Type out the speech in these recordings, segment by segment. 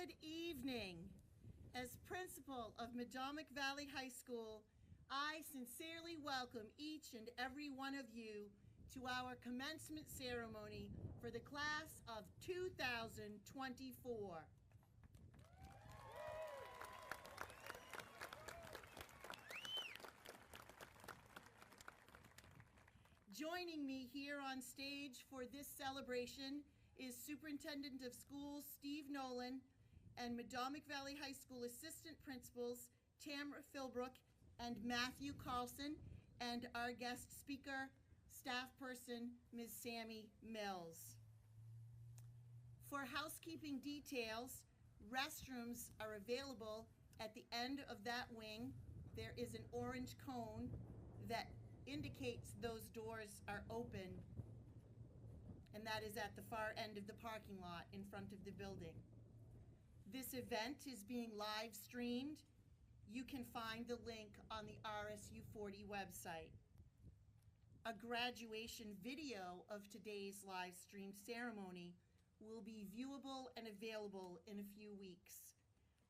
Good evening. As principal of Medomak Valley High School, I sincerely welcome each and every one of you to our commencement ceremony for the class of 2024. Joining me here on stage for this celebration is Superintendent of Schools Steve Nolan and Medomak Valley High School Assistant Principals Tamara Philbrook and Matthew Carlson, and our guest speaker, staff person, Ms. Sammy Mills. For housekeeping details, restrooms are available at the end of that wing. There is an orange cone that indicates those doors are open, and that is at the far end of the parking lot in front of the building. This event is being live streamed. You can find the link on the RSU 40 website. A graduation video of today's live stream ceremony will be viewable and available in a few weeks.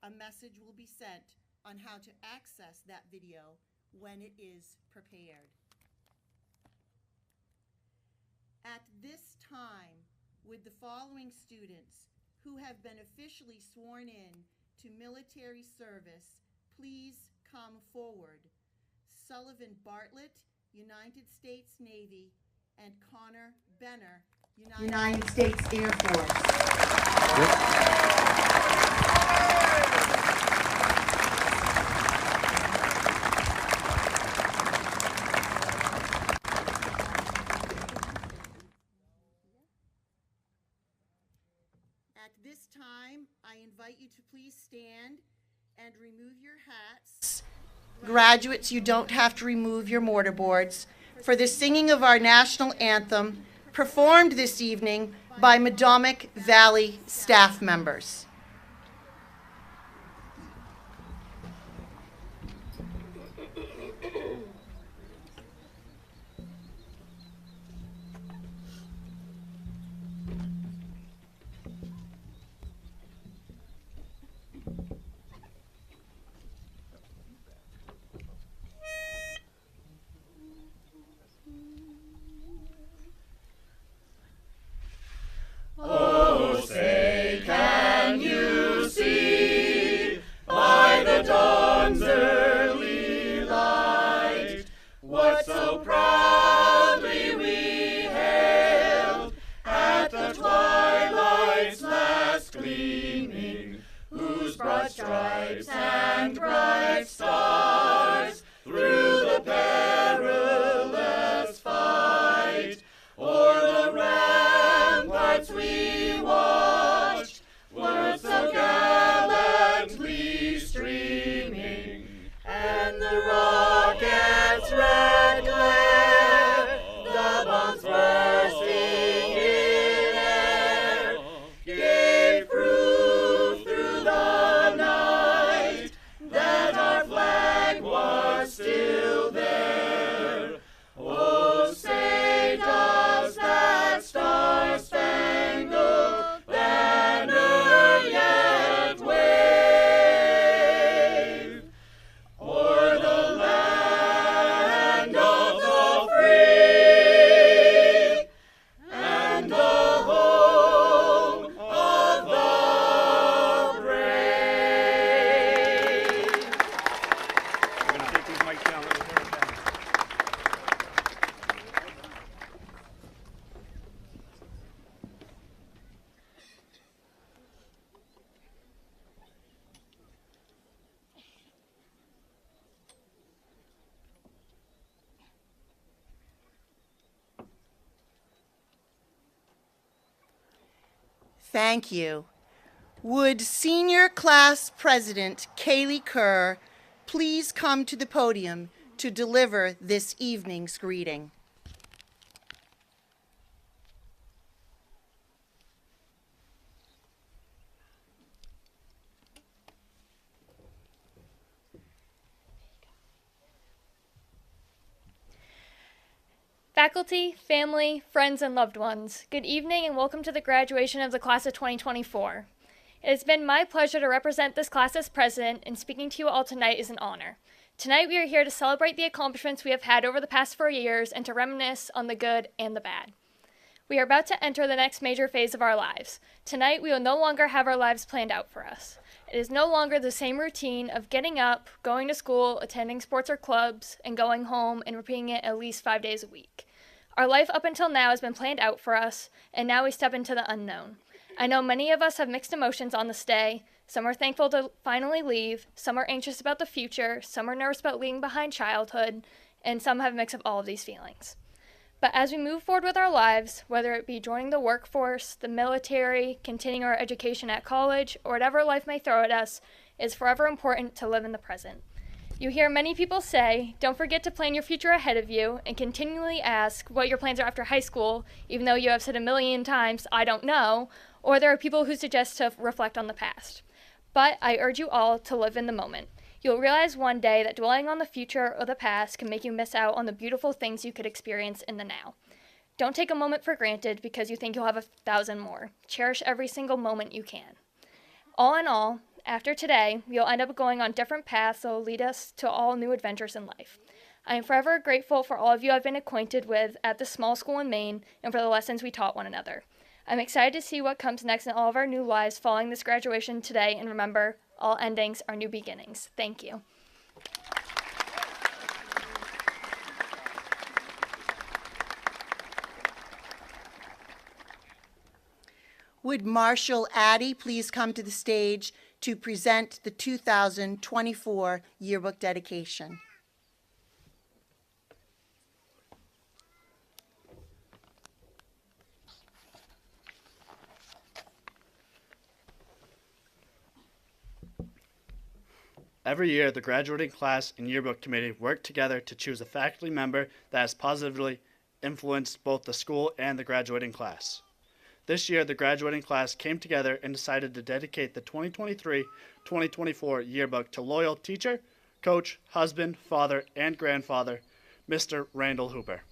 A message will be sent on how to access that video when it is prepared. At this time, would the following students who have been officially sworn in to military service please come forward? Sullivan Bartlett, United States Navy, and Connor Benner, United States Air Force. At this time, I invite you to please stand and remove your hats. Graduates, you don't have to remove your mortarboards for the singing of our national anthem, performed this evening by Medomak Valley staff members. Oh, say, can you see by the dawn's early light what so proudly we hailed at the twilight's last gleaming, whose broad stripes and bright stars through the perilous fight o'er the ramparts we watched were so gallantly streaming, and the rocket's red glare, the bombs bursting in air, gave proof through the night that our flag was still there. Oh, say does that star-spangled banner yet wave o'er the land of the free and the home of the brave? We're going to take these mics down. Let me turn it down. Thank you. Would Senior Class President Kaylee Kerr please come to the podium to deliver this evening's greeting? Faculty, family, friends, and loved ones, good evening and welcome to the graduation of the class of 2024. It has been my pleasure to represent this class as president, and speaking to you all tonight is an honor. Tonight we are here to celebrate the accomplishments we have had over the past 4 years and to reminisce on the good and the bad. We are about to enter the next major phase of our lives. Tonight we will no longer have our lives planned out for us. It is no longer the same routine of getting up, going to school, attending sports or clubs, and going home and repeating it at least 5 days a week. Our life up until now has been planned out for us, and now we step into the unknown. I know many of us have mixed emotions on this day. Some are thankful to finally leave, some are anxious about the future, some are nervous about leaving behind childhood, and some have a mix of all of these feelings. But as we move forward with our lives, whether it be joining the workforce, the military, continuing our education at college, or whatever life may throw at us, it is forever important to live in the present. You hear many people say, don't forget to plan your future ahead of you, and continually ask what your plans are after high school, even though you have said a million times, I don't know, or there are people who suggest to reflect on the past. But I urge you all to live in the moment. You'll realize one day that dwelling on the future or the past can make you miss out on the beautiful things you could experience in the now. Don't take a moment for granted because you think you'll have 1,000 more. Cherish every single moment you can. All in all, after today, you'll end up going on different paths that will lead us to all new adventures in life. I am forever grateful for all of you I've been acquainted with at this small school in Maine and for the lessons we taught one another. I'm excited to see what comes next in all of our new lives following this graduation today, and remember, all endings are new beginnings. Thank you. Would Marshall Addy please come to the stage to present the 2024 yearbook dedication? Every year, the graduating class and yearbook committee work together to choose a faculty member that has positively influenced both the school and the graduating class. This year, the graduating class came together and decided to dedicate the 2023-2024 yearbook to loyal teacher, coach, husband, father, and grandfather, Mr. Randall Hooper.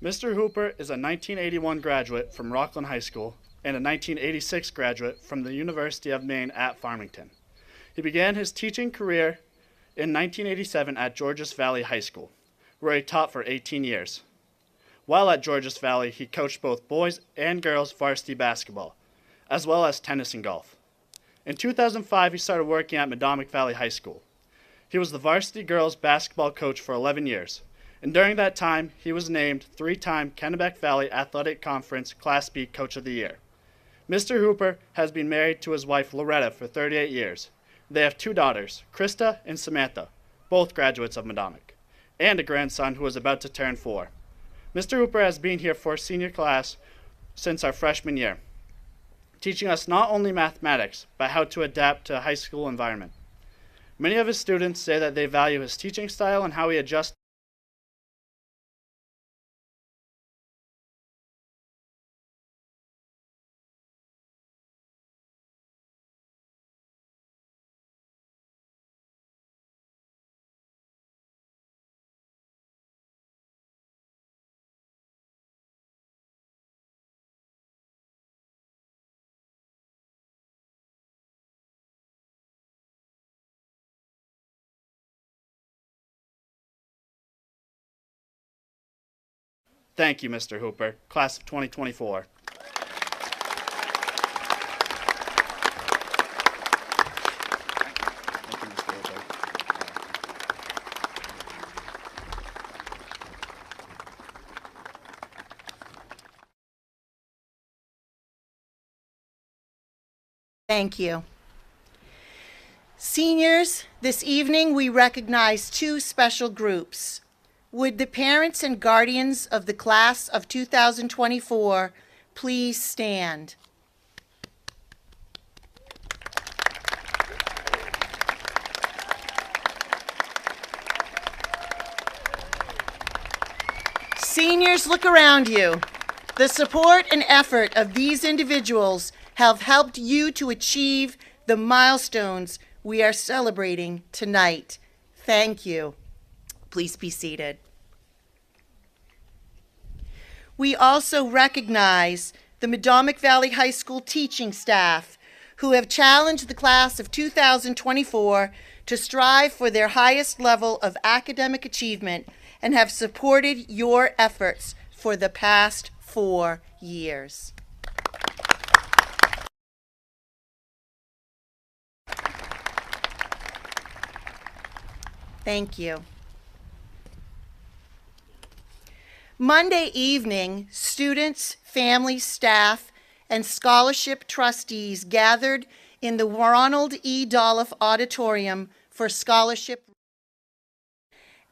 Mr. Hooper is a 1981 graduate from Rockland High School and a 1986 graduate from the University of Maine at Farmington. He began his teaching career in 1987 at Georges Valley High School, where he taught for 18 years. While at Georges Valley, he coached both boys and girls varsity basketball, as well as tennis and golf. In 2005, he started working at Medomak Valley High School. He was the varsity girls basketball coach for 11 years, and during that time, he was named 3-time Kennebec Valley Athletic Conference Class B Coach of the Year. Mr. Hooper has been married to his wife Loretta for 38 years. They have 2 daughters, Krista and Samantha, both graduates of Medomak, and a grandson who is about to turn 4. Mr. Hooper has been here for senior class since our freshman year, teaching us not only mathematics, but how to adapt to a high school environment. Many of his students say that they value his teaching style and how he adjusts. Thank you, Mr. Hooper, class of 2024. Thank you. Seniors, this evening we recognize 2 special groups. Would the parents and guardians of the class of 2024 please stand? Seniors, look around you. The support and effort of these individuals have helped you to achieve the milestones we are celebrating tonight. Thank you. Please be seated. We also recognize the Medomak Valley High School teaching staff who have challenged the class of 2024 to strive for their highest level of academic achievement and have supported your efforts for the past 4 years. Thank you. Monday evening, students, families, staff, and scholarship trustees gathered in the Ronald E. Dolph Auditorium for scholarship.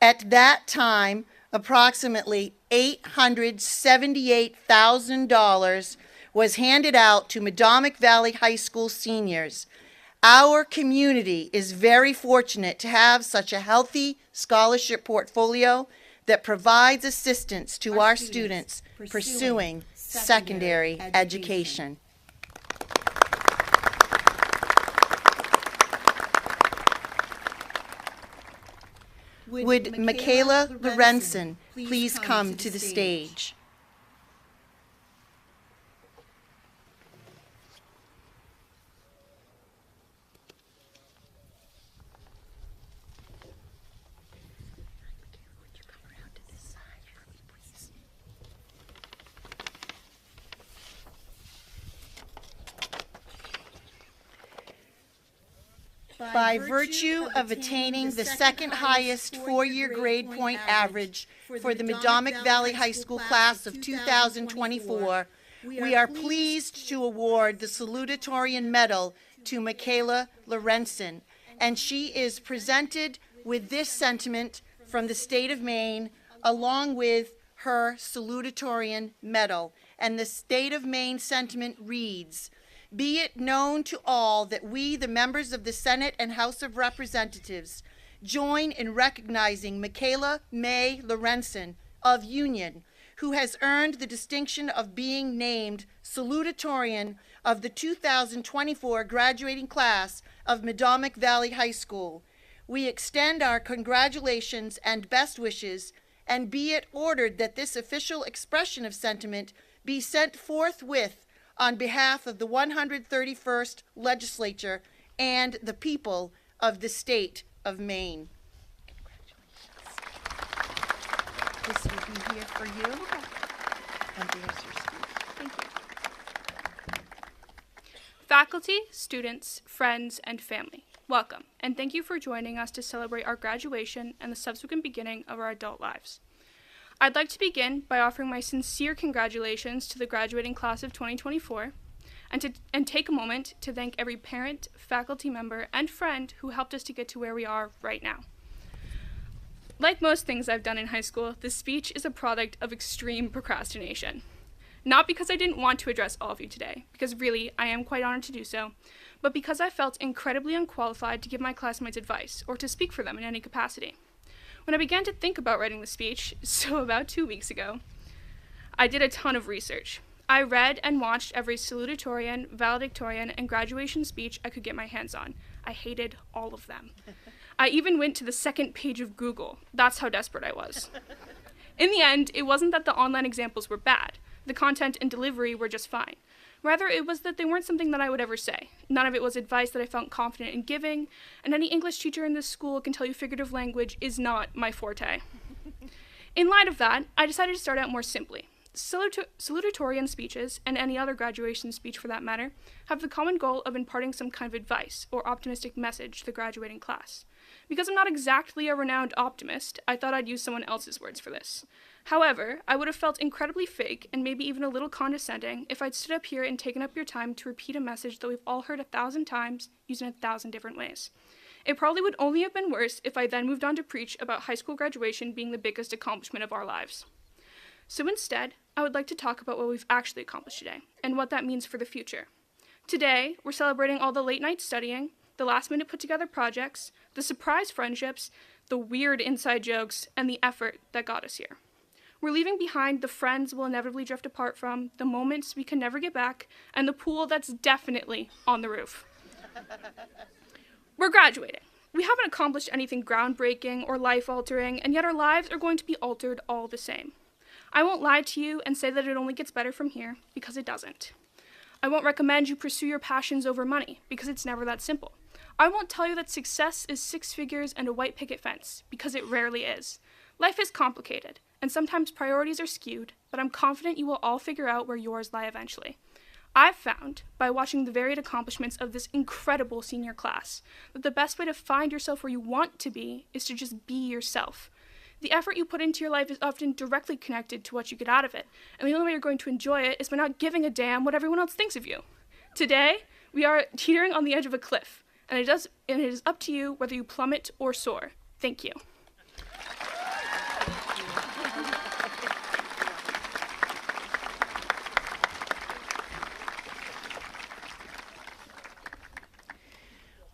At that time, approximately $878,000 was handed out to Medomak Valley High School seniors. Our community is very fortunate to have such a healthy scholarship portfolio that provides assistance to our students pursuing secondary education. Would Michaela Lorenzen please come to the stage? By virtue of attaining the second highest four-year grade point average for the Medomak Valley High School class of 2024, we are pleased to award the Salutatorian Medal to Michaela Lorenzen, and she is presented with this sentiment from the state of Maine, along with her Salutatorian Medal. And the state of Maine sentiment reads, "Be it known to all that we, the members of the Senate and House of Representatives, join in recognizing Michaela May Lorenzen of Union, who has earned the distinction of being named Salutatorian of the 2024 graduating class of Medomak Valley High School. We extend our congratulations and best wishes, and be it ordered that this official expression of sentiment be sent forthwith on behalf of the 131st Legislature and the people of the state of Maine." This will be here for you. And there's your speech. Thank you. Faculty, students, friends, and family, welcome, and thank you for joining us to celebrate our graduation and the subsequent beginning of our adult lives. I'd like to begin by offering my sincere congratulations to the graduating class of 2024 and take a moment to thank every parent, faculty member, and friend who helped us to get to where we are right now. Like most things I've done in high school, this speech is a product of extreme procrastination. Not because I didn't want to address all of you today, because really I am quite honored to do so, but because I felt incredibly unqualified to give my classmates advice or to speak for them in any capacity. When I began to think about writing the speech, so about 2 weeks ago, I did a ton of research. I read and watched every salutatorian, valedictorian, and graduation speech I could get my hands on. I hated all of them. I even went to the second page of Google. That's how desperate I was. In the end, it wasn't that the online examples were bad. The content and delivery were just fine. Rather, it was that they weren't something that I would ever say. None of it was advice that I felt confident in giving, and any English teacher in this school can tell you figurative language is not my forte. In light of that, I decided to start out more simply. Salutatorian speeches, and any other graduation speech for that matter, have the common goal of imparting some kind of advice or optimistic message to the graduating class. Because I'm not exactly a renowned optimist, I thought I'd use someone else's words for this. However, I would have felt incredibly fake and maybe even a little condescending if I'd stood up here and taken up your time to repeat a message that we've all heard 1,000 times, used in 1,000 different ways. It probably would only have been worse if I then moved on to preach about high school graduation being the biggest accomplishment of our lives. So instead, I would like to talk about what we've actually accomplished today, and what that means for the future. Today, we're celebrating all the late night studying, the last-minute put-together projects, the surprise friendships, the weird inside jokes, and the effort that got us here. We're leaving behind the friends we'll inevitably drift apart from, the moments we can never get back, and the pool that's definitely on the roof. We're graduating. We haven't accomplished anything groundbreaking or life-altering, and yet our lives are going to be altered all the same. I won't lie to you and say that it only gets better from here, because it doesn't. I won't recommend you pursue your passions over money, because it's never that simple. I won't tell you that success is 6 figures and a white picket fence, because it rarely is. Life is complicated, and sometimes priorities are skewed, but I'm confident you will all figure out where yours lie eventually. I've found, by watching the varied accomplishments of this incredible senior class, that the best way to find yourself where you want to be is to just be yourself. The effort you put into your life is often directly connected to what you get out of it, and the only way you're going to enjoy it is by not giving a damn what everyone else thinks of you. Today, we are teetering on the edge of a cliff, and it is up to you whether you plummet or soar. Thank you.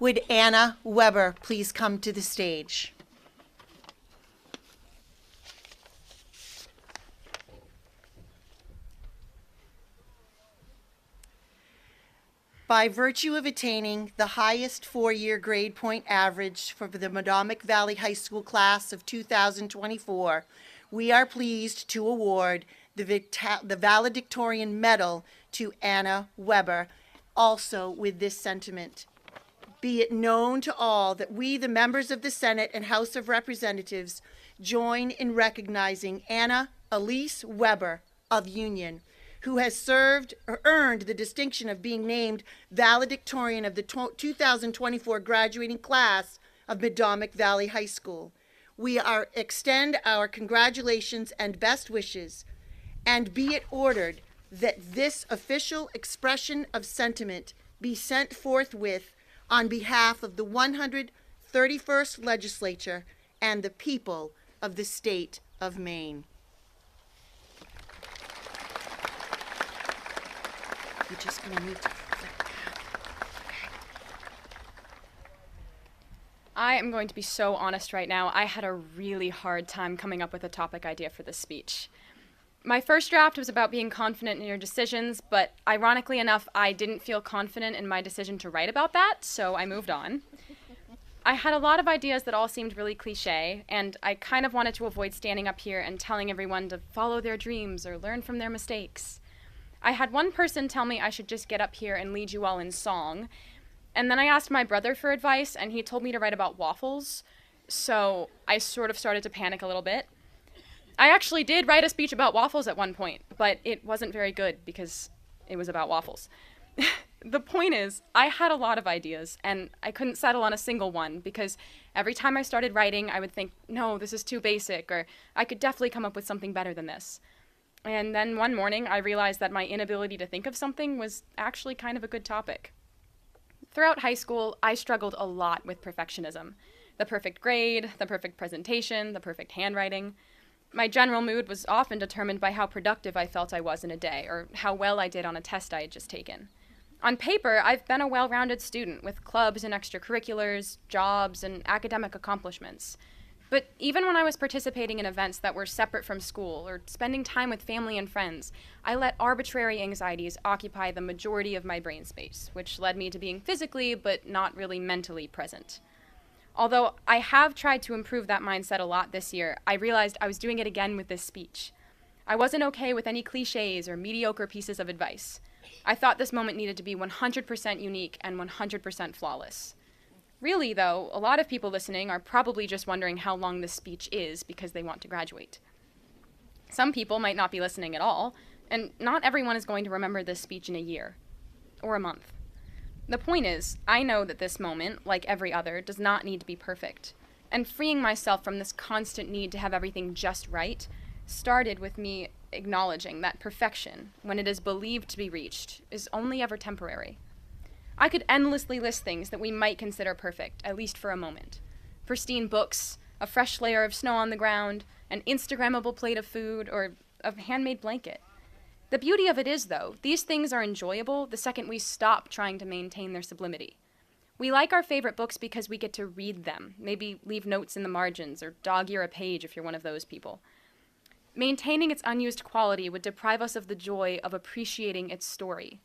Would Anna Weber please come to the stage? By virtue of attaining the highest 4-year grade point average for the Medomak Valley High School class of 2024, we are pleased to award the Valedictorian Medal to Anna Weber, also with this sentiment. Be it known to all that we, the members of the Senate and House of Representatives, join in recognizing Anna Elise Weber of Union, who has earned the distinction of being named Valedictorian of the 2024 graduating class of Medomak Valley High School. We extend our congratulations and best wishes, and be it ordered that this official expression of sentiment be sent forthwith on behalf of the 131st Legislature and the people of the state of Maine. You're just going to need to flip that. I am going to be so honest right now. I had a really hard time coming up with a topic idea for this speech. My first draft was about being confident in your decisions, but ironically enough, I didn't feel confident in my decision to write about that, so I moved on. I had a lot of ideas that all seemed really cliche, and I kind of wanted to avoid standing up here and telling everyone to follow their dreams or learn from their mistakes. I had one person tell me I should just get up here and lead you all in song, and then I asked my brother for advice, and he told me to write about waffles, so I sort of started to panic a little bit. I actually did write a speech about waffles at one point, but it wasn't very good because it was about waffles. The point is, I had a lot of ideas, and I couldn't settle on a single one because every time I started writing, I would think, no, this is too basic, or I could definitely come up with something better than this. And then one morning, I realized that my inability to think of something was actually kind of a good topic. Throughout high school, I struggled a lot with perfectionism. The perfect grade, the perfect presentation, the perfect handwriting. My general mood was often determined by how productive I felt I was in a day, or how well I did on a test I had just taken. On paper, I've been a well-rounded student with clubs and extracurriculars, jobs, and academic accomplishments. But even when I was participating in events that were separate from school, or spending time with family and friends, I let arbitrary anxieties occupy the majority of my brain space, which led me to being physically, but not really mentally present. Although I have tried to improve that mindset a lot this year, I realized I was doing it again with this speech. I wasn't okay with any cliches or mediocre pieces of advice. I thought this moment needed to be 100% unique and 100% flawless. Really, though, a lot of people listening are probably just wondering how long this speech is because they want to graduate. Some people might not be listening at all, and not everyone is going to remember this speech in a year or a month. The point is, I know that this moment, like every other, does not need to be perfect. And freeing myself from this constant need to have everything just right started with me acknowledging that perfection, when it is believed to be reached, is only ever temporary. I could endlessly list things that we might consider perfect, at least for a moment. Pristine books, a fresh layer of snow on the ground, an Instagrammable plate of food, or a handmade blanket. The beauty of it is, though, these things are enjoyable the second we stop trying to maintain their sublimity. We like our favorite books because we get to read them, maybe leave notes in the margins, or dog-ear a page if you're one of those people. Maintaining its unused quality would deprive us of the joy of appreciating its story.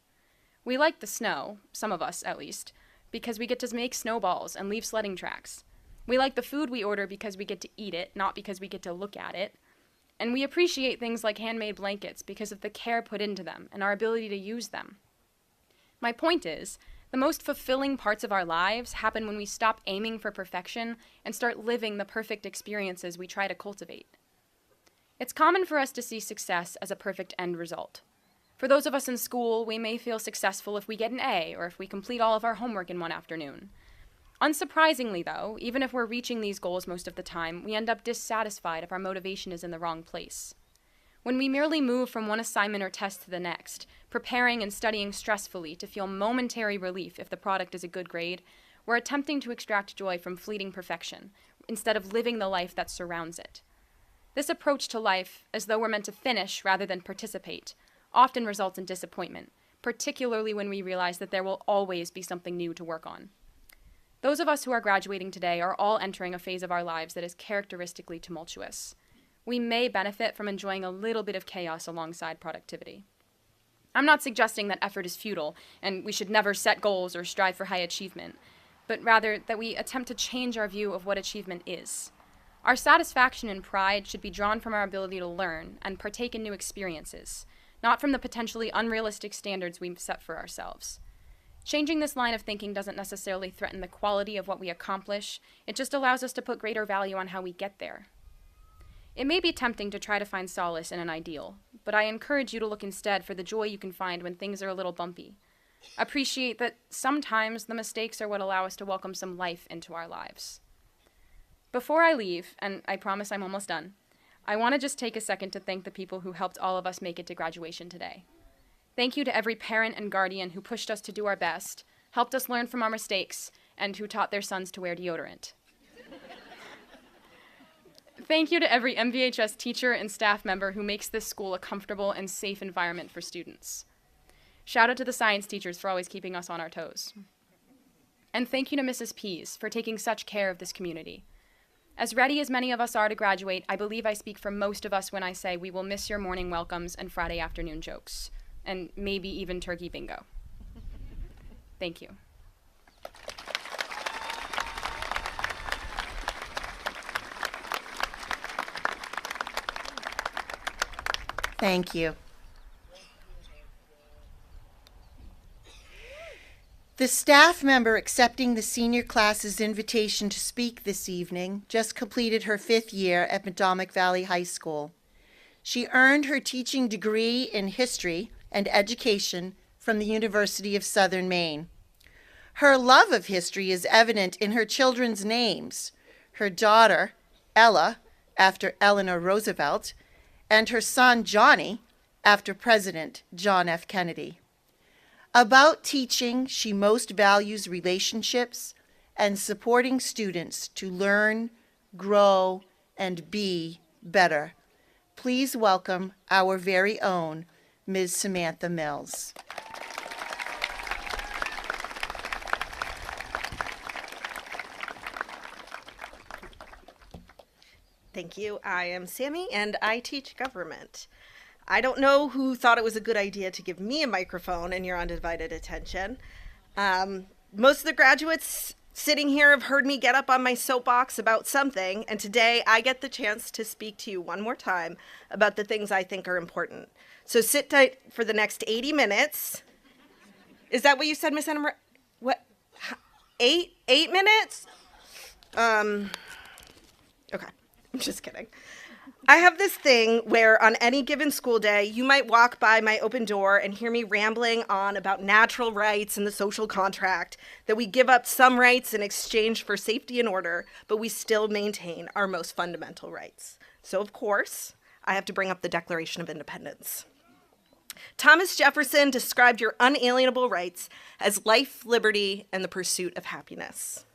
We like the snow, some of us at least, because we get to make snowballs and leave sledding tracks. We like the food we order because we get to eat it, not because we get to look at it. And we appreciate things like handmade blankets because of the care put into them and our ability to use them. My point is, the most fulfilling parts of our lives happen when we stop aiming for perfection and start living the perfect experiences we try to cultivate. It's common for us to see success as a perfect end result. For those of us in school, we may feel successful if we get an A or if we complete all of our homework in one afternoon. Unsurprisingly, though, even if we're reaching these goals most of the time, we end up dissatisfied if our motivation is in the wrong place. When we merely move from one assignment or test to the next, preparing and studying stressfully to feel momentary relief if the product is a good grade, we're attempting to extract joy from fleeting perfection, instead of living the life that surrounds it. This approach to life, as though we're meant to finish rather than participate, often results in disappointment, particularly when we realize that there will always be something new to work on. Those of us who are graduating today are all entering a phase of our lives that is characteristically tumultuous. We may benefit from enjoying a little bit of chaos alongside productivity. I'm not suggesting that effort is futile and we should never set goals or strive for high achievement, but rather that we attempt to change our view of what achievement is. Our satisfaction and pride should be drawn from our ability to learn and partake in new experiences, not from the potentially unrealistic standards we've set for ourselves. Changing this line of thinking doesn't necessarily threaten the quality of what we accomplish, it just allows us to put greater value on how we get there. It may be tempting to try to find solace in an ideal, but I encourage you to look instead for the joy you can find when things are a little bumpy. Appreciate that sometimes the mistakes are what allow us to welcome some life into our lives. Before I leave, and I promise I'm almost done, I want to just take a second to thank the people who helped all of us make it to graduation today. Thank you to every parent and guardian who pushed us to do our best, helped us learn from our mistakes, and who taught their sons to wear deodorant. Thank you to every MVHS teacher and staff member who makes this school a comfortable and safe environment for students. Shout out to the science teachers for always keeping us on our toes. And thank you to Mrs. Pease for taking such care of this community. As ready as many of us are to graduate, I believe I speak for most of us when I say we will miss your morning welcomes and Friday afternoon jokes, and maybe even turkey bingo. Thank you. Thank you. The staff member accepting the senior class's invitation to speak this evening just completed her 5th year at Medomak Valley High School. She earned her teaching degree in history and education from the University of Southern Maine. Her love of history is evident in her children's names, her daughter, Ella, after Eleanor Roosevelt, and her son, Johnny, after President John F. Kennedy. About teaching, she most values relationships and supporting students to learn, grow, and be better. Please welcome our very own Ms. Samantha Mills. Thank you. I am Sammy, and I teach government. I don't know who thought it was a good idea to give me a microphone and your undivided attention. Most of the graduates sitting here have heard me get up on my soapbox about something, and today I get the chance to speak to you one more time about the things I think are important. So sit tight for the next 80 minutes. Is that what you said, Miss Anna? What? 8 minutes? Okay. I'm just kidding. I have this thing where on any given school day, you might walk by my open door and hear me rambling on about natural rights and the social contract, that we give up some rights in exchange for safety and order, but we still maintain our most fundamental rights. So, of course, I have to bring up the Declaration of Independence. Thomas Jefferson described your unalienable rights as life, liberty, and the pursuit of happiness.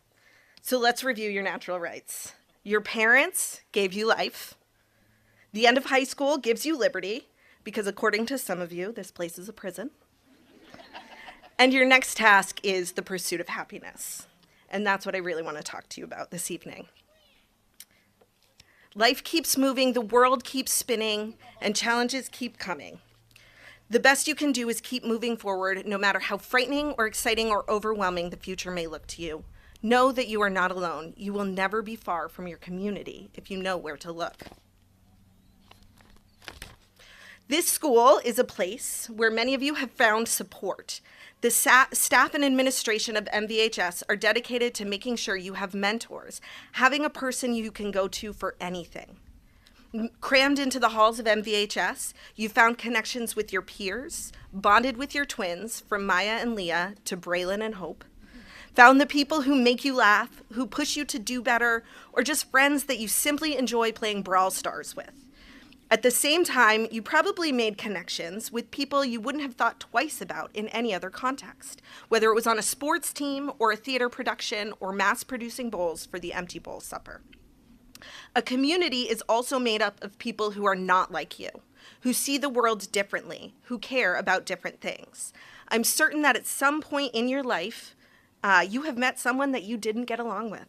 So let's review your natural rights. Your parents gave you life. The end of high school gives you liberty, because according to some of you, this place is a prison. And your next task is the pursuit of happiness. And that's what I really want to talk to you about this evening. Life keeps moving, the world keeps spinning, and challenges keep coming. The best you can do is keep moving forward, no matter how frightening or exciting or overwhelming the future may look to you. Know that you are not alone. You will never be far from your community if you know where to look. This school is a place where many of you have found support. The staff and administration of MVHS are dedicated to making sure you have mentors, having a person you can go to for anything. Crammed into the halls of MVHS, you found connections with your peers, bonded with your twins, from Maya and Leah to Braylon and Hope, found the people who make you laugh, who push you to do better, or just friends that you simply enjoy playing Brawl Stars with. At the same time, you probably made connections with people you wouldn't have thought twice about in any other context, whether it was on a sports team or a theater production or mass-producing bowls for the Empty Bowl Supper. A community is also made up of people who are not like you, who see the world differently, who care about different things. I'm certain that at some point in your life, you have met someone that you didn't get along with.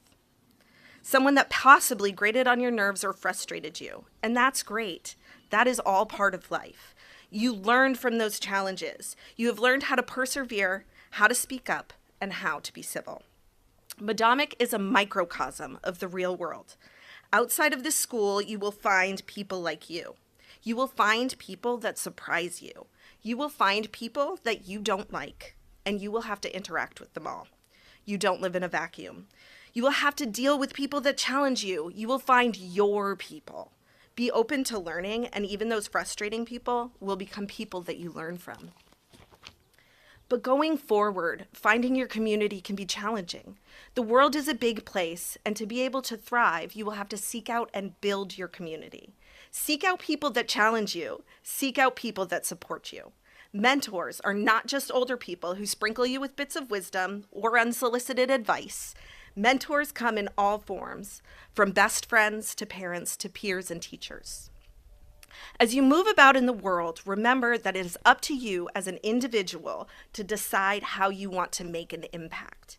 Someone that possibly grated on your nerves or frustrated you, and that's great. That is all part of life. You learned from those challenges. You have learned how to persevere, how to speak up, and how to be civil. Medomak is a microcosm of the real world. Outside of this school, you will find people like you. You will find people that surprise you. You will find people that you don't like, and you will have to interact with them all. You don't live in a vacuum. You will have to deal with people that challenge you. You will find your people. Be open to learning, and even those frustrating people will become people that you learn from. But going forward, finding your community can be challenging. The world is a big place, and to be able to thrive, you will have to seek out and build your community. Seek out people that challenge you. Seek out people that support you. Mentors are not just older people who sprinkle you with bits of wisdom or unsolicited advice. Mentors come in all forms, from best friends to parents to peers and teachers. As you move about in the world, remember that it is up to you as an individual to decide how you want to make an impact.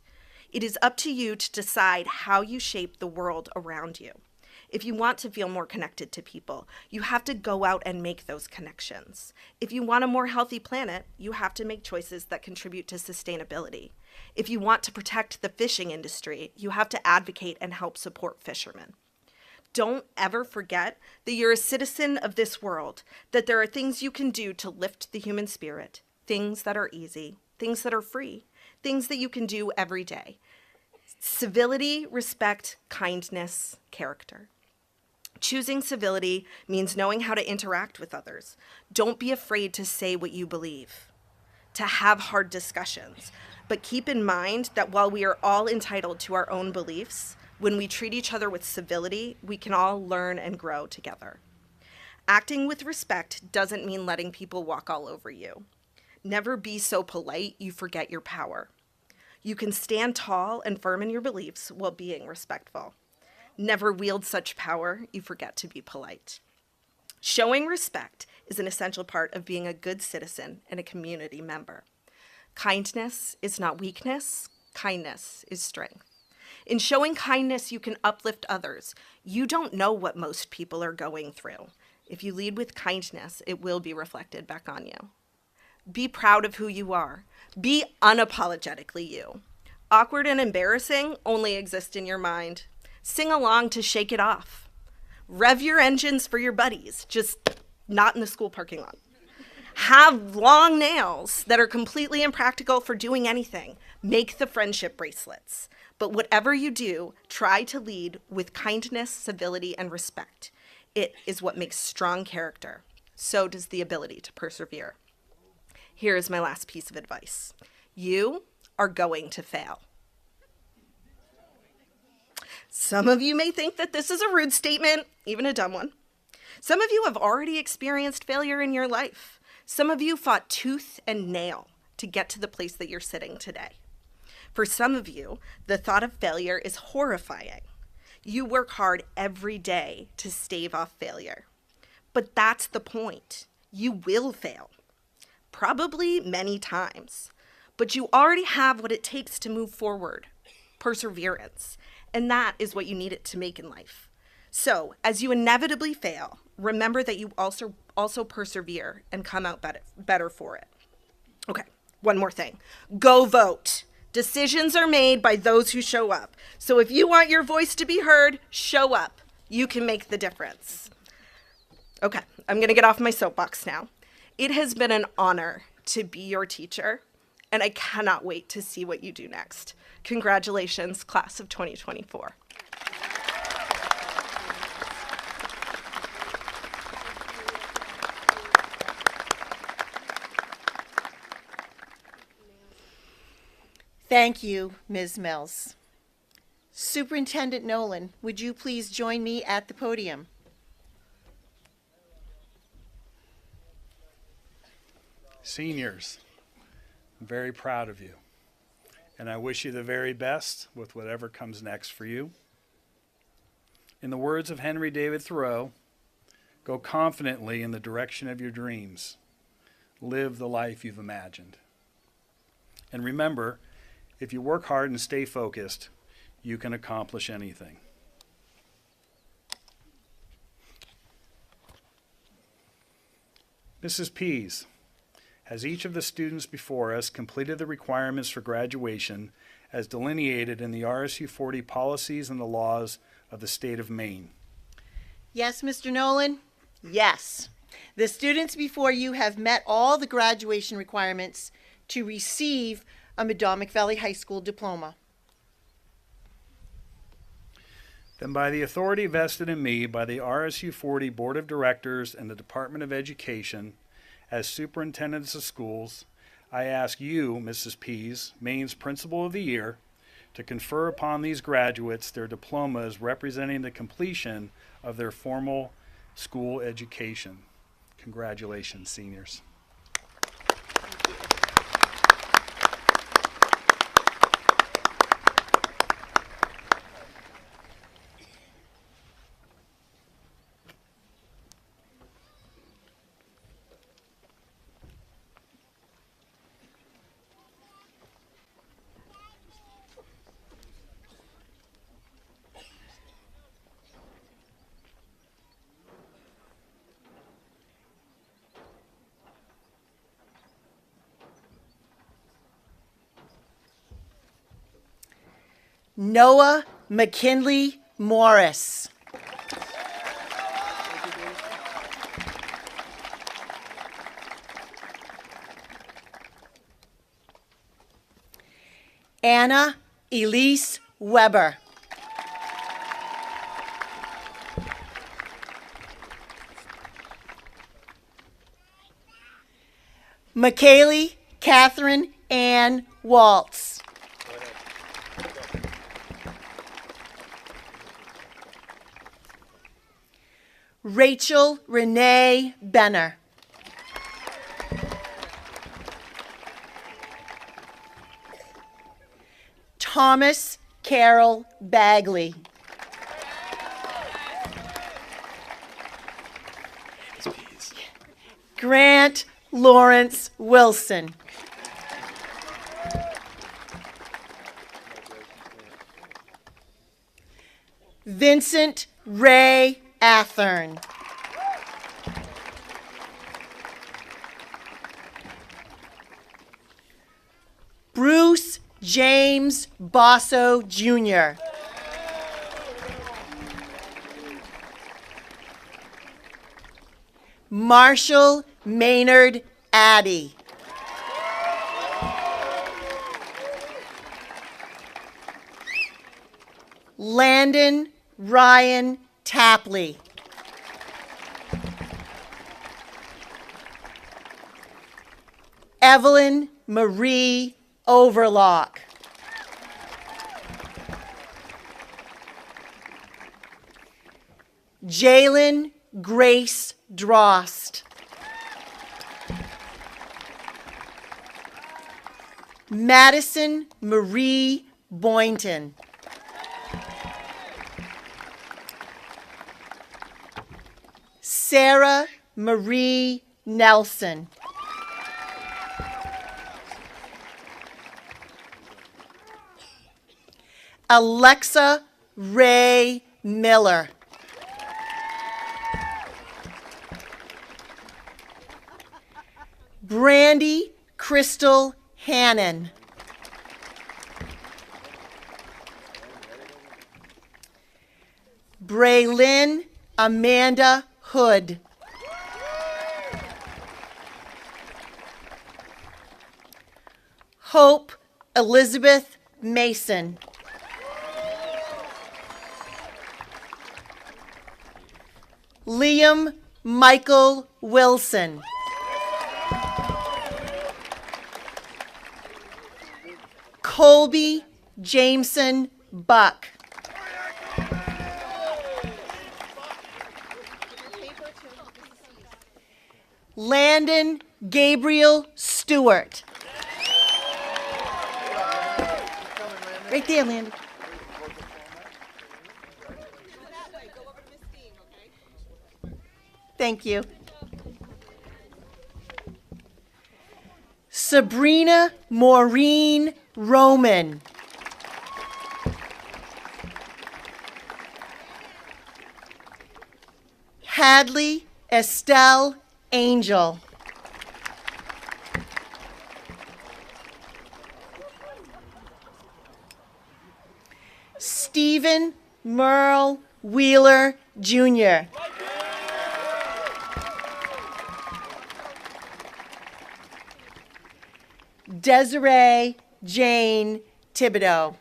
It is up to you to decide how you shape the world around you. If you want to feel more connected to people, you have to go out and make those connections. If you want a more healthy planet, you have to make choices that contribute to sustainability. If you want to protect the fishing industry, you have to advocate and help support fishermen. Don't ever forget that you're a citizen of this world, that there are things you can do to lift the human spirit, things that are easy, things that are free, things that you can do every day. Civility, respect, kindness, character. Choosing civility means knowing how to interact with others. Don't be afraid to say what you believe, to have hard discussions. But keep in mind that while we are all entitled to our own beliefs, when we treat each other with civility, we can all learn and grow together. Acting with respect doesn't mean letting people walk all over you. Never be so polite you forget your power. You can stand tall and firm in your beliefs while being respectful. Never wield such power you forget to be polite. Showing respect is an essential part of being a good citizen and a community member. Kindness is not weakness. Kindness is strength. In showing kindness, you can uplift others. You don't know what most people are going through. If you lead with kindness, it will be reflected back on you. Be proud of who you are. Be unapologetically you. Awkward and embarrassing only exist in your mind. Sing along to shake it off. Rev your engines for your buddies, just not in the school parking lot. Have long nails that are completely impractical for doing anything. Make the friendship bracelets. But whatever you do, try to lead with kindness, civility, and respect. It is what makes strong character. So does the ability to persevere. Here is my last piece of advice. You are going to fail. Some of you may think that this is a rude statement, even a dumb one. Some of you have already experienced failure in your life. Some of you fought tooth and nail to get to the place that you're sitting today. For some of you, the thought of failure is horrifying. You work hard every day to stave off failure. But that's the point. You will fail. Probably many times. But you already have what it takes to move forward. Perseverance. And that is what you need it to make in life. So, as you inevitably fail, remember that you also persevere and come out better for it. Okay, one more thing. Go vote. Decisions are made by those who show up. So if you want your voice to be heard, show up. You can make the difference. Okay, I'm going to get off my soapbox now. It has been an honor to be your teacher and I cannot wait to see what you do next. Congratulations, class of 2024. Thank you, Ms. Mills. Superintendent Nolan, would you please join me at the podium? Seniors, I'm very proud of you, and I wish you the very best with whatever comes next for you. In the words of Henry David Thoreau, go confidently in the direction of your dreams. Live the life you've imagined. And remember, if you work hard and stay focused, you can accomplish anything. Mrs. Pease, has each of the students before us completed the requirements for graduation as delineated in the RSU 40 policies and the laws of the state of Maine? Yes, Mr. Nolan? Yes. The students before you have met all the graduation requirements to receive a Medomak Valley High School diploma. Then by the authority vested in me by the RSU 40 Board of Directors and the Department of Education, as superintendents of schools, I ask you, Mrs. Pease, Maine's Principal of the Year, to confer upon these graduates their diplomas representing the completion of their formal school education. Congratulations, seniors. Noah McKinley Morris. Anna Elise Weber. McKaylee Catherine Ann Waltz. Rachel Renee Benner. Thomas Carroll Bagley. Grant Lawrence Wilson. Vincent Ray Athern. Bruce James Basso Jr. Marshall Maynard Addy. Landon Ryan Tapley. Evelyn Marie Overlock. Jalen Grace Drost. Madison Marie Boynton. Sarah Marie Nelson. Alexa Ray Miller. Brandy Crystal Hannon. Braylyn Amanda Hood. Hope Elizabeth Mason. Liam Michael Wilson. Colby Jameson Buck. Landon Gabriel Stewart. Right there, Landon. Thank you. Sabrina Maureen Roman. Hadley Estelle Angel. Stephen Merle Wheeler Jr. Desiree Jane Thibodeau.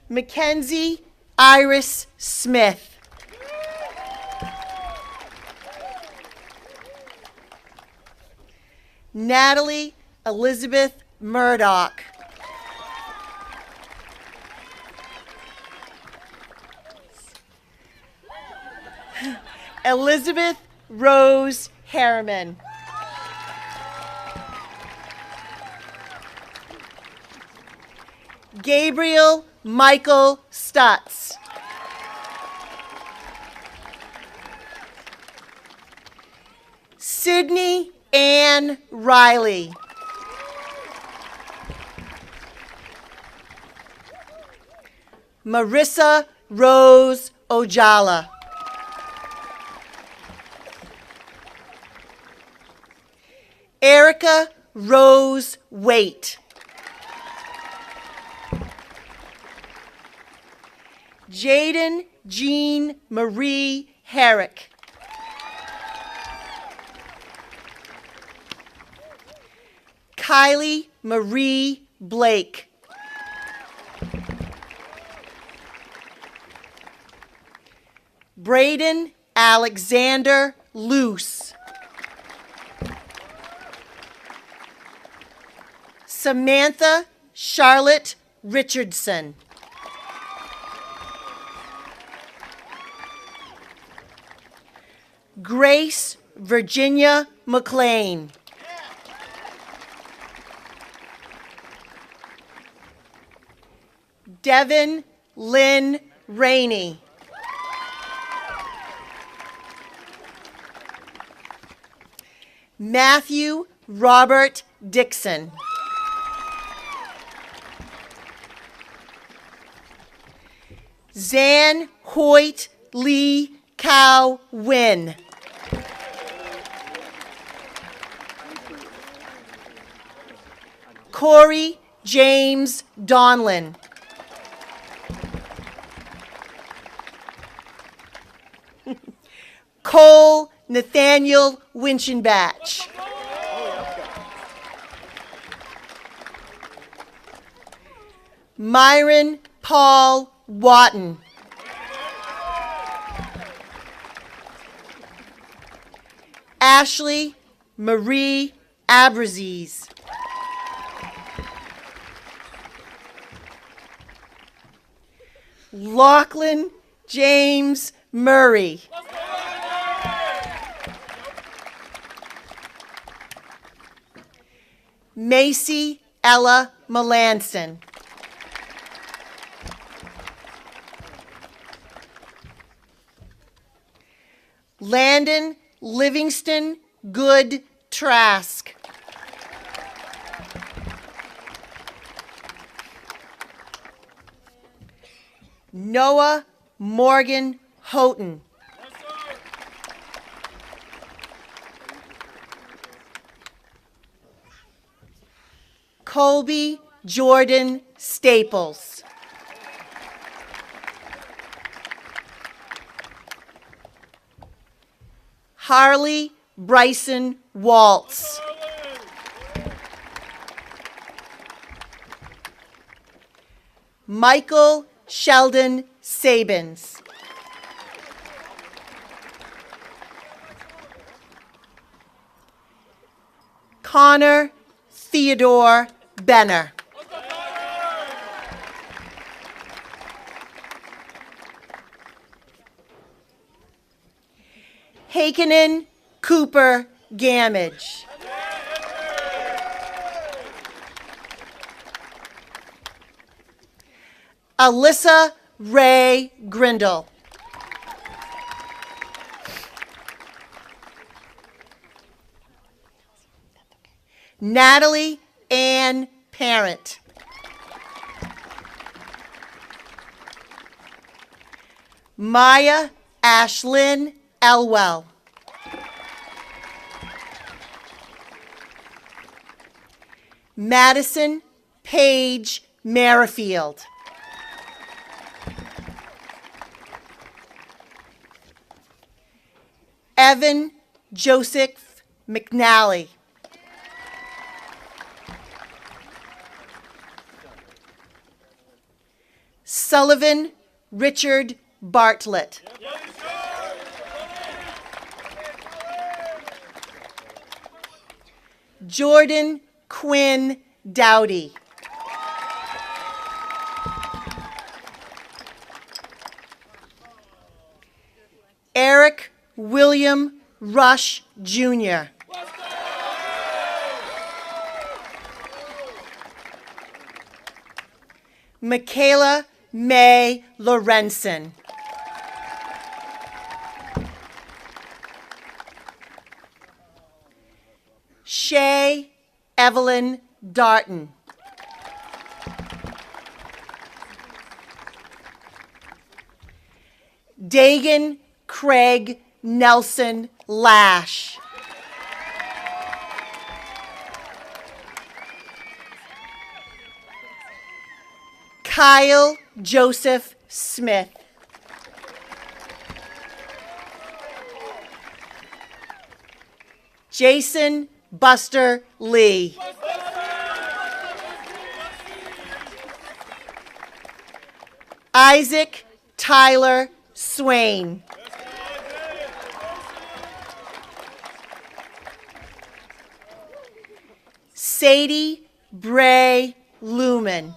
Mackenzie Iris Smith. Natalie Elizabeth Murdoch. Elizabeth Rose Harriman. Gabriel Michael Stutz. Sydney Ann Riley. Marissa Rose Ojala. Erica Rose Waite. Jaden Jean Marie Herrick. Kylie Marie Blake. Braden Alexander Luce. Samantha Charlotte Richardson. Grace Virginia McLean. Devin Lynn Rainey. Matthew Robert Dixon. Zan Hoyt Lee Cow Win. Corey James Donlin. Cole Nathaniel Winchenbach. Myron Paul Watton. Ashley Marie Abrazes. Lachlan James Murray. Macy Ella Melanson. Landon Livingston Good Trask. Noah Morgan Houghton. Colby Jordan Staples. Harley Bryson Waltz. Michael Sheldon Sabins. Connor Theodore Benner. Hakenen Cooper Gamage. Alyssa Ray Grindle. Natalie Ann Parent. Maya Ashlyn Elwell. Madison Paige Merrifield. Evan Joseph McNally. Sullivan Richard Bartlett. Jordan Quinn Dowdy. Eric William Rush Jr. Michaela May Lorenzen. Shay Evelyn Darton. Dagan Craig Nelson Lash. Kyle Joseph Smith. Jason Buster Lee. Isaac Tyler Swain. Sadie Bray Lumen.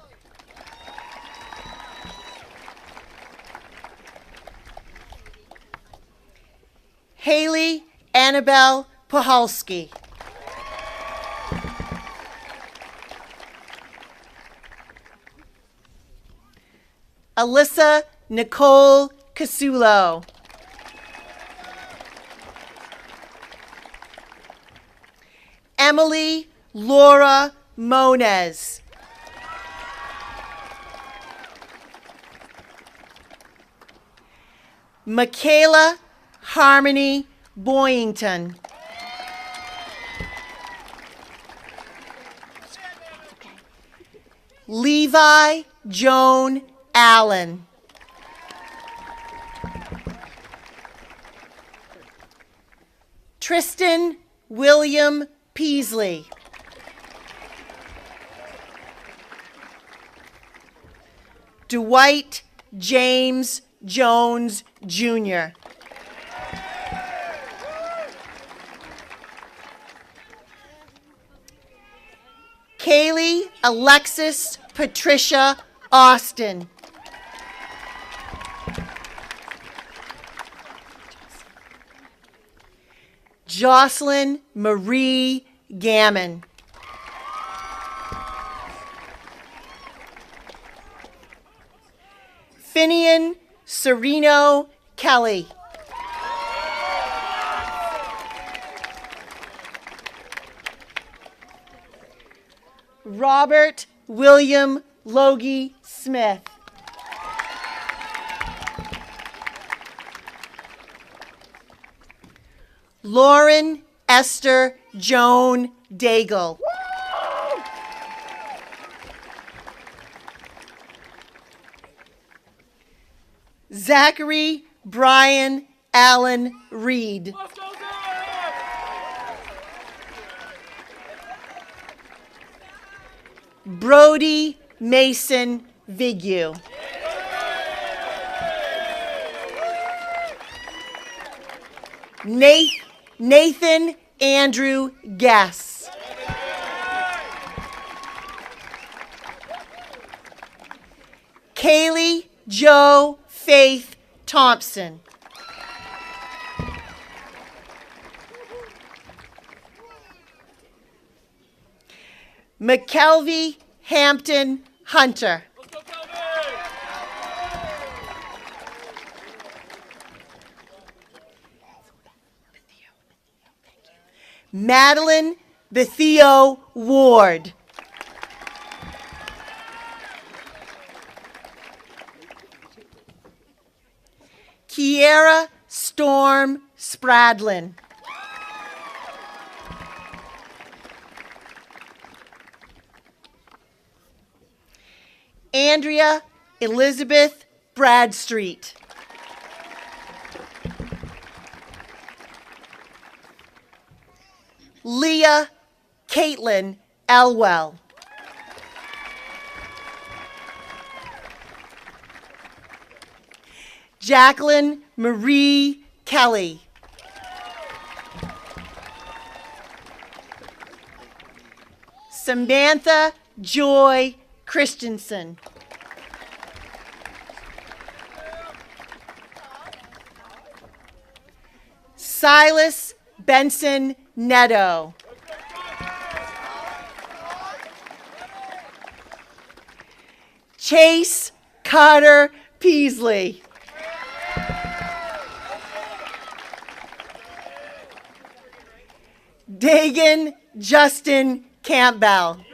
Haley Annabelle Pahalski. Alyssa Nicole Casulo. Emily Laura Moniz. Michaela Harmony Boyington. Levi Joan Allen. Tristan William Peasley. Dwight James Jones Jr. Kaylee Alexis Patricia Austin. Jocelyn Marie Gammon. Finian Sereno Kelly. Robert William Logie Smith. Lauren Esther Joan Daigle. Zachary Brian Allen Reed. Brody Mason Vigu. Nathan Andrew Guess. Kaylee Jo Faith Thompson. McKelvey Hampton Hunter. Madeline Betheo Ward. Kiera Storm Spradlin. Andrea Elizabeth Bradstreet. Leah Caitlin Elwell. Jacqueline Marie Kelly. Samantha Joy Christensen. Silas Benson Neto. Chase Carter Peasley. Dagan Justin Campbell.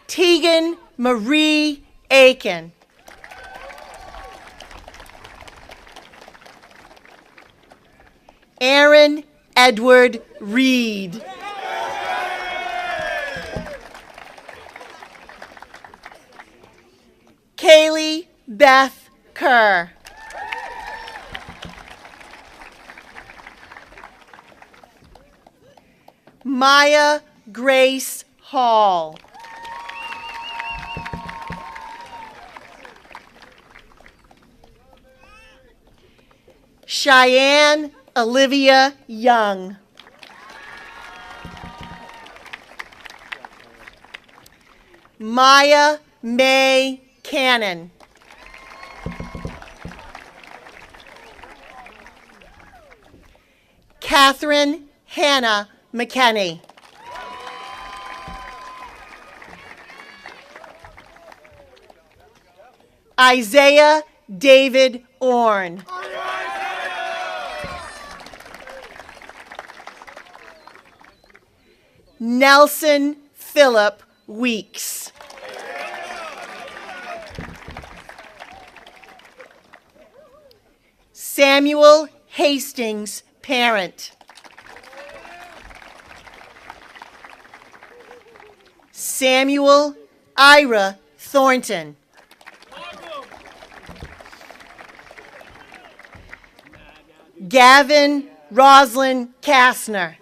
Tegan Marie Aiken. Aaron Edward Reed. Kaylee Beth Kerr. Maya Grace Hall. Cheyenne Olivia Young. Maya May Cannon. Catherine Hannah McKenney. Isaiah David Orn. Nelson Philip Weeks. Samuel Hastings Parent. Samuel Ira Thornton. Gavin Roslyn Kastner.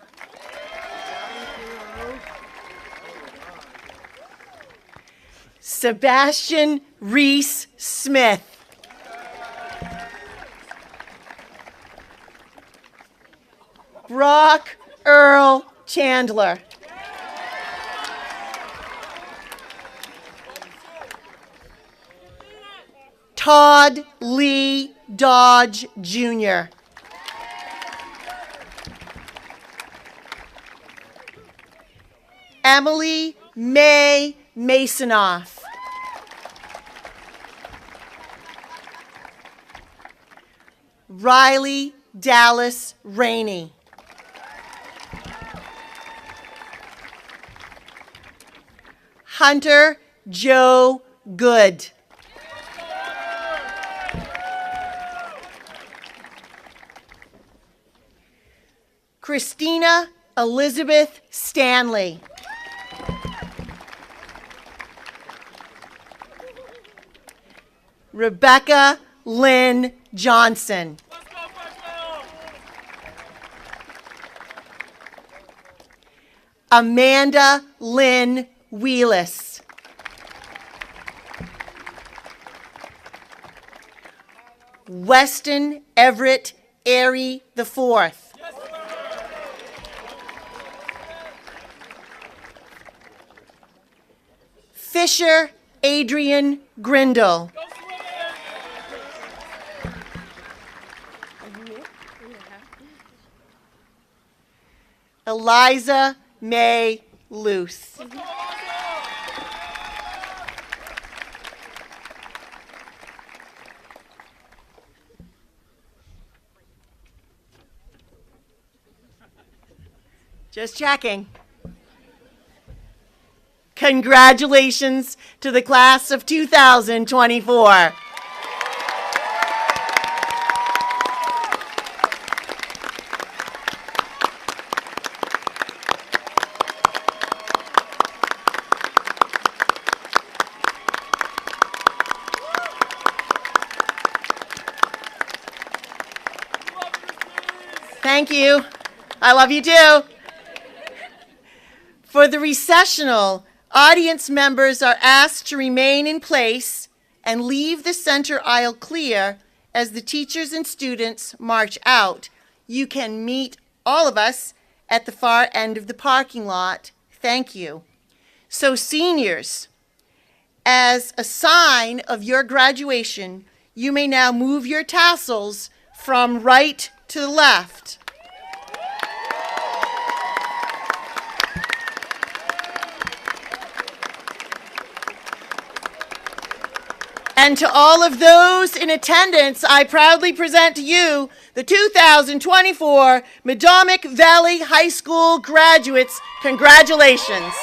Sebastian Reese Smith. Brock Earl Chandler. Todd Lee Dodge Jr. Emily May Masonoff. Riley Dallas Rainey. Hunter Joe Good. Christina Elizabeth Stanley. Rebecca Lynn Johnson. Amanda Lynn Wheelis. Weston Everett Airy IV. Fisher Adrian Grindle. Eliza May Luce. Just checking. Congratulations to the class of 2024. Thank you. I love you too. For the recessional, audience members are asked to remain in place and leave the center aisle clear as the teachers and students march out. You can meet all of us at the far end of the parking lot. Thank you. So seniors, as a sign of your graduation, you may now move your tassels from right to the left. And to all of those in attendance, I proudly present to you the 2024 Medomak Valley High School graduates. Congratulations.